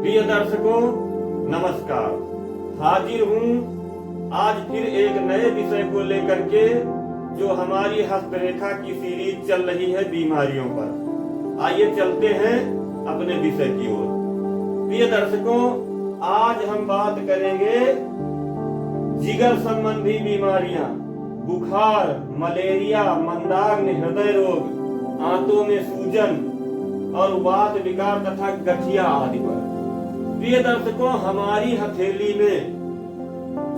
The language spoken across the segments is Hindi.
प्रिय दर्शकों नमस्कार। हाजिर हूँ आज फिर एक नए विषय को लेकर के, जो हमारी हस्तरेखा की सीरीज चल रही है बीमारियों पर। आइए चलते हैं अपने विषय की ओर। प्रिय दर्शकों, आज हम बात करेंगे जिगर संबंधी बीमारियां, बुखार, मलेरिया, मंदाग्नि, हृदय रोग, आंतों में सूजन और वात विकार तथा गठिया आदि पर। प्रिय दर्शकों, हमारी हथेली में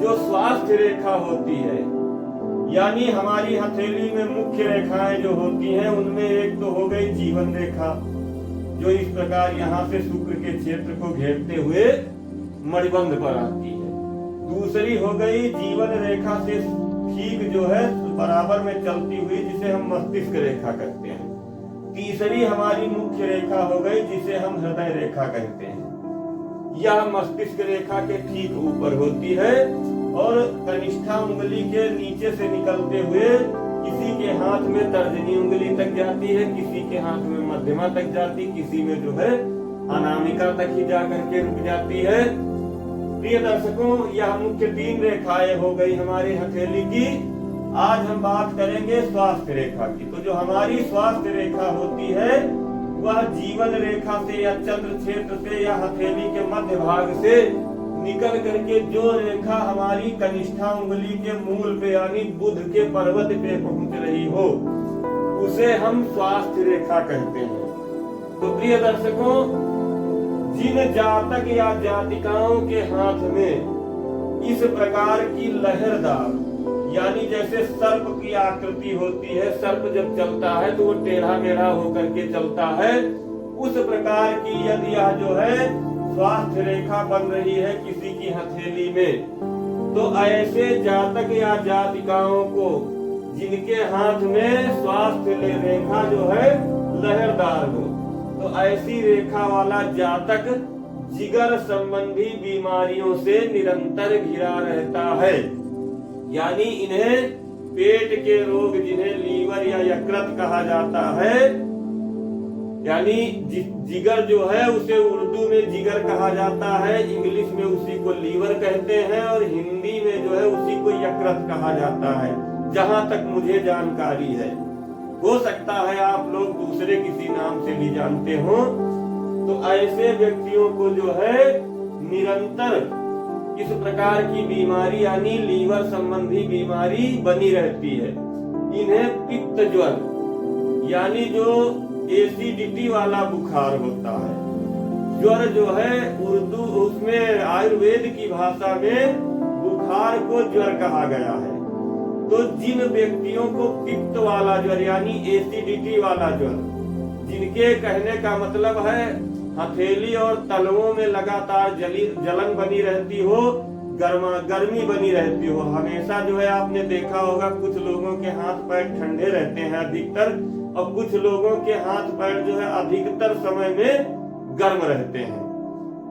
जो स्वास्थ्य रेखा होती है, यानी हमारी हथेली में मुख्य रेखाएं जो होती हैं, उनमें एक तो हो गई जीवन रेखा, जो इस प्रकार यहाँ से शुक्र के क्षेत्र को घेरते हुए मणिबंध पर आती है। दूसरी हो गई जीवन रेखा से ठीक जो है बराबर में चलती हुई, जिसे हम मस्तिष्क रेखा कहते हैं। तीसरी हमारी मुख्य रेखा हो गई, जिसे हम हृदय रेखा कहते हैं। यह मस्तिष्क रेखा के ठीक ऊपर होती है और कनिष्ठा उंगली के नीचे से निकलते हुए किसी के हाथ में तर्जनी उंगली तक जाती है, किसी के हाथ में मध्यमा तक जाती, किसी में जो है अनामिका तक ही जाकर के रुक जाती है। प्रिय दर्शकों, यह मुख्य तीन रेखाएं हो गई हमारी हथेली की। आज हम बात करेंगे स्वास्थ्य रेखा की। तो जो हमारी स्वास्थ्य रेखा होती है, वह जीवन रेखा से या चंद्र क्षेत्र से या हथेली के मध्य भाग से निकल करके जो रेखा हमारी कनिष्ठा उंगली के मूल पे यानी बुध के पर्वत पे पहुंच रही हो, उसे हम स्वास्थ्य रेखा कहते हैं। तो प्रिय दर्शकों, जिन जातक या जातिकाओं के हाथ में इस प्रकार की लहरदार, यानी जैसे सर्प की आकृति होती है, सर्प जब चलता है तो वो टेढ़ा मेढ़ा होकर के चलता है, उस प्रकार की यदि यह जो है स्वास्थ्य रेखा बन रही है किसी की हथेली में, तो ऐसे जातक या जातिकाओं को जिनके हाथ में स्वास्थ्य रेखा जो है लहरदार हो, तो ऐसी रेखा वाला जातक जिगर संबंधी बीमारियों से निरंतर घिरा रहता है। यानी इन्हें पेट के रोग, जिन्हें लीवर या यकृत कहा जाता है, यानी जिगर जो है उसे उर्दू में जिगर कहा जाता है, इंग्लिश में उसी को लीवर कहते हैं और हिंदी में जो है उसी को यकृत कहा जाता है, जहां तक मुझे जानकारी है। हो सकता है आप लोग दूसरे किसी नाम से भी जानते हो। तो ऐसे व्यक्तियों को जो है निरंतर इस प्रकार की बीमारी यानी लीवर संबंधी बीमारी बनी रहती है। इन्हें पित्त ज्वर यानी जो एसिडिटी वाला बुखार होता है, ज्वर जो है उर्दू उसमें आयुर्वेद की भाषा में बुखार को ज्वर कहा गया है। तो जिन व्यक्तियों को पित्त वाला ज्वर यानी एसिडिटी वाला ज्वर, जिनके कहने का मतलब है हथेली और तलवों में लगातार जलन बनी रहती हो, गर्मी बनी रहती हो, हमेशा जो है आपने देखा होगा कुछ लोगों के हाथ पैर ठंडे रहते हैं अधिकतर, और कुछ लोगों के हाथ पैर जो है अधिकतर समय में गर्म रहते हैं।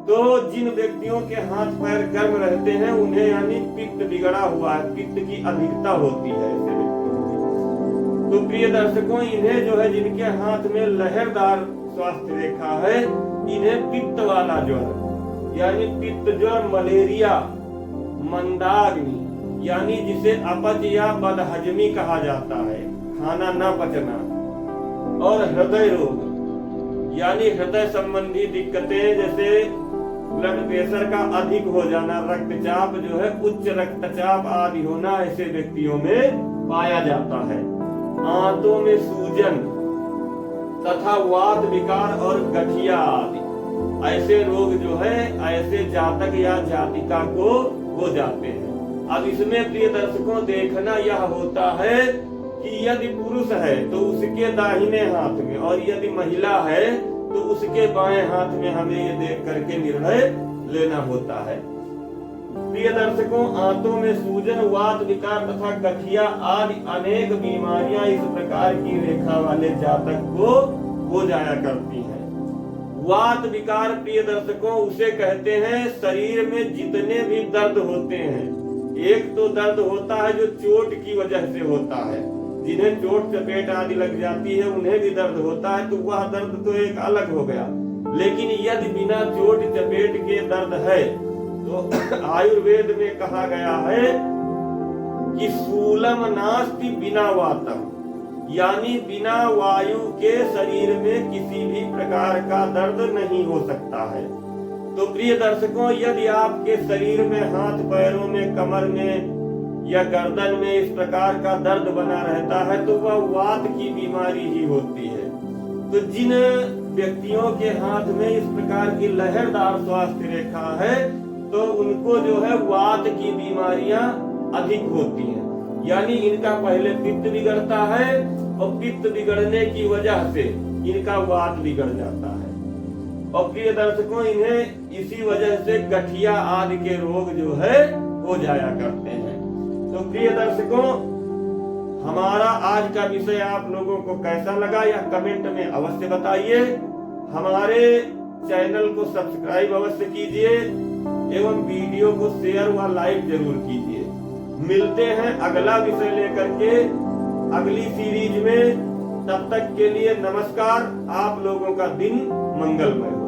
तो जिन व्यक्तियों के हाथ पैर गर्म रहते हैं उन्हें यानी पित्त बिगड़ा हुआ है, पित्त की अधिकता होती है ऐसे व्यक्तियों की। तो प्रिय दर्शकों, इन्हें जो है जिनके हाथ में लहरदार स्वास्थ्य रेखा है, इन्हें पित्त वाला ज्वर यानी पित्त ज्वर, मलेरिया, मंदाग्नि यानी जिसे अपच या बदहजमी कहा जाता है, खाना न पचना, और हृदय रोग यानी हृदय संबंधी दिक्कतें, जैसे ब्लड प्रेशर का अधिक हो जाना, रक्तचाप जो है उच्च रक्तचाप आदि होना, ऐसे व्यक्तियों में पाया जाता है। आंतों में सूजन तथा वात विकार और गठिया आदि ऐसे रोग जो है ऐसे जातक या जातिका को हो जाते हैं। अब इसमें प्रिय दर्शकों देखना यह होता है कि यदि पुरुष है तो उसके दाहिने हाथ में, और यदि महिला है तो उसके बाएं हाथ में हमें ये देख करके निर्णय लेना होता है। प्रिय दर्शकों, आंतों में सूजन, वात विकार तथा गठिया आदि अनेक बीमारियां इस प्रकार की रेखा वाले जातक को हो जाया करती हैं। वात विकार प्रिय दर्शकों उसे कहते हैं शरीर में जितने भी दर्द होते हैं। एक तो दर्द होता है जो चोट की वजह से होता है, जिन्हें चोट चपेट आदि लग जाती है उन्हें भी दर्द होता है, तो वह दर्द तो एक अलग हो गया। लेकिन यदि बिना चोट चपेट के दर्द है तो आयुर्वेद में कहा गया है कि शूलम नास्ति बिना वातम, यानी बिना वायु के शरीर में किसी भी प्रकार का दर्द नहीं हो सकता है। तो प्रिय दर्शकों, यदि आपके शरीर में हाथ पैरों में, कमर में या गर्दन में इस प्रकार का दर्द बना रहता है तो वह वात की बीमारी ही होती है। तो जिन व्यक्तियों के हाथ में इस प्रकार की लहरदार स्वास्थ्य रेखा है तो उनको जो है वात की बीमारियां अधिक होती हैं, यानी इनका पहले पित्त बिगड़ता है और पित्त बिगड़ने की वजह से इनका वात बिगड़ जाता है। और प्रिय दर्शकों, इन्हें इसी वजह से गठिया आदि के रोग जो है हो जाया करते हैं। तो प्रिय दर्शकों, हमारा आज का विषय आप लोगों को कैसा लगा यह कमेंट में अवश्य बताइए। हमारे चैनल को सब्सक्राइब अवश्य कीजिए एवं वीडियो को शेयर व लाइक जरूर कीजिए। मिलते हैं अगला विषय लेकर के अगली सीरीज में। तब तक के लिए नमस्कार। आप लोगों का दिन मंगलमय।